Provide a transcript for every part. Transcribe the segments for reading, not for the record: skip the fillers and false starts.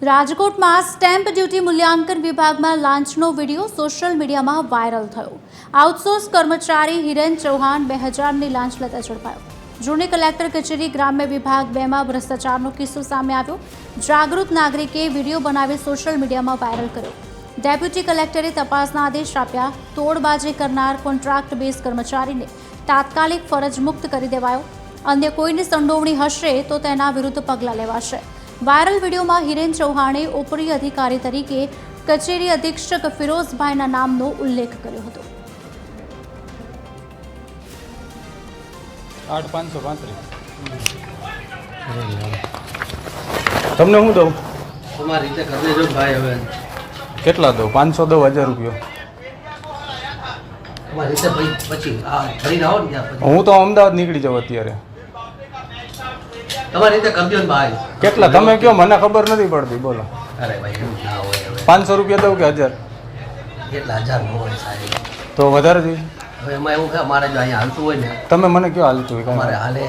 રાજકોટમાં stamp duty મૂલ્યાંકન વિભાગમાં લાંચનો વિડીયો સોશિયલ મીડિયામાં વાયરલ થયો। આઉટસોર્સ કર્મચારી હિરેન ચૌહાણ 2000ની લાંચ લેતા ઝડપાયો। જૂની કલેક્ટર કચેરી ગ્રામ્ય વિભાગ 2માં ભ્રષ્ટાચારનો કિસ્સો સામે આવ્યો। જાગૃત નાગરિકે વિડીયો બનાવી સોશિયલ મીડિયામાં વાયરલ કર્યો। ડેપ્યુટી કલેક્ટરે તપાસના આદેશ આપ્યા। તોડબાજી કરનાર કોન્ટ્રાક્ટ બેઝ કર્મચારીને તાત્કાલિક ફરજ મુક્ત કરી દેવાયો। અન્ય કોઈની સંડોવણી હશે તો તેના વિરુદ્ધ પગલાં લેવાશે। વાયરલ વિડીયોમાં હિરેન ચૌહાણે ઉપરી અધિકારી તરીકે કચેરી અધિક્ષક ફિરોઝભાઈના નામનો ઉલ્લેખ કર્યો હતો। 8535 તમને હું દઉં? તમારી રીતે કરી દેજો ભાઈ। હવે કેટલા દઉં? 500 દઉં? 1000 રૂપિયા? તમારી રીતે પછી ફરીને આવો ને ત્યાં પછી હું તો અમદાવાદ નીકળી જાઉં અત્યારે। તમારી રીતે કરી દો ને ભાઈ। કેટલા તમે કયો, મને ખબર નથી પડતી, બોલો। અરે ભાઈ એવું ના હોય। હવે 500 રૂપિયા દઉં કે 1000? કેટલા 1000 નો હોય સાહેબ? તો વધારે જોઈએ? હવે એમાં એવું કે મારે જો અહીંયા હાલતું હોય ને, તમે મને કયો હાલતું હોય? તમારે હાલે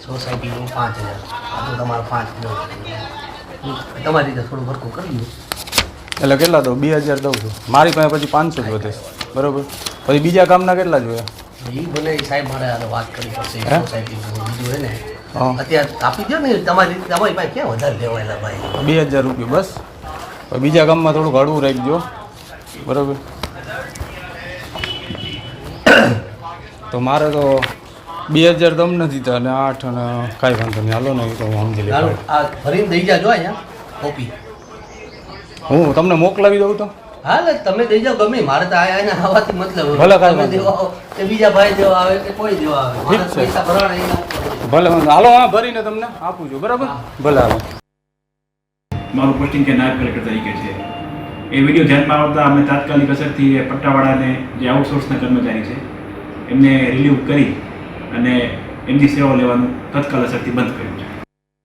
સોસાયટીનું 5000, આ તો તમારે 5 દો। તમારી રીતે થોડું વર્કું કરી દો। એટલે કેટલા દઉં? 2000 દઉં છું। મારી પાસે પછી 500 જ વધે, બરોબર? પછી બીજા કામના કેટલા જોઈએ? એ બને સાહેબ મારે હારે વાત કરવી પડશે। હે? સોસાયટીનું બીજું હોય ને હા, અત્યારે આપી દો ને। તમારી પાસે ક્યાં વધારે લેવાયેલા ભાઈ? 2000 રૂપિયા બસ। પછી બીજા કામમાં થોડુંક હળવું રાખજો, બરોબર? તો મારે તો 2000 તમને દીધા અને 8 અને કાંઈ વાંધો નહીં, હાલો ને, એ તો હું સમજી લઈશ। આ ફરીને દઈ જાજો અહીંયા કોપી। હું તમને મોકલાવી દઉં તો? હા ને તમે દઈ જાઓ ગમે। મારે તો આયા આવવાથી મતલબ ભલે કાંઈ તમે દેવા આવો કે બીજા ભાઈ દેવા આવે કે કોઈ દેવા આવે, મારે ઠીક છે। પૈસા ભરવાના એના ઉપર। ભલે વાંધો, હાલો, હા, ભરીને તમને આપું છું, બરાબર? ભલે, હાલો। મારું પોસ્ટિંગ કે નાયબ કલેક્ટર તરીકે છે। એ વિડીયો ધ્યાનમાં આવતા અમે તાત્કાલિક અસરથી એ પટ્ટાવાળાને જે આઉટસોર્સના કર્મચારી છે એમને રિલીવ કરી અને એમની સેવાઓ લેવાનું તત્કાલ અસરથી બંધ કર્યું છે।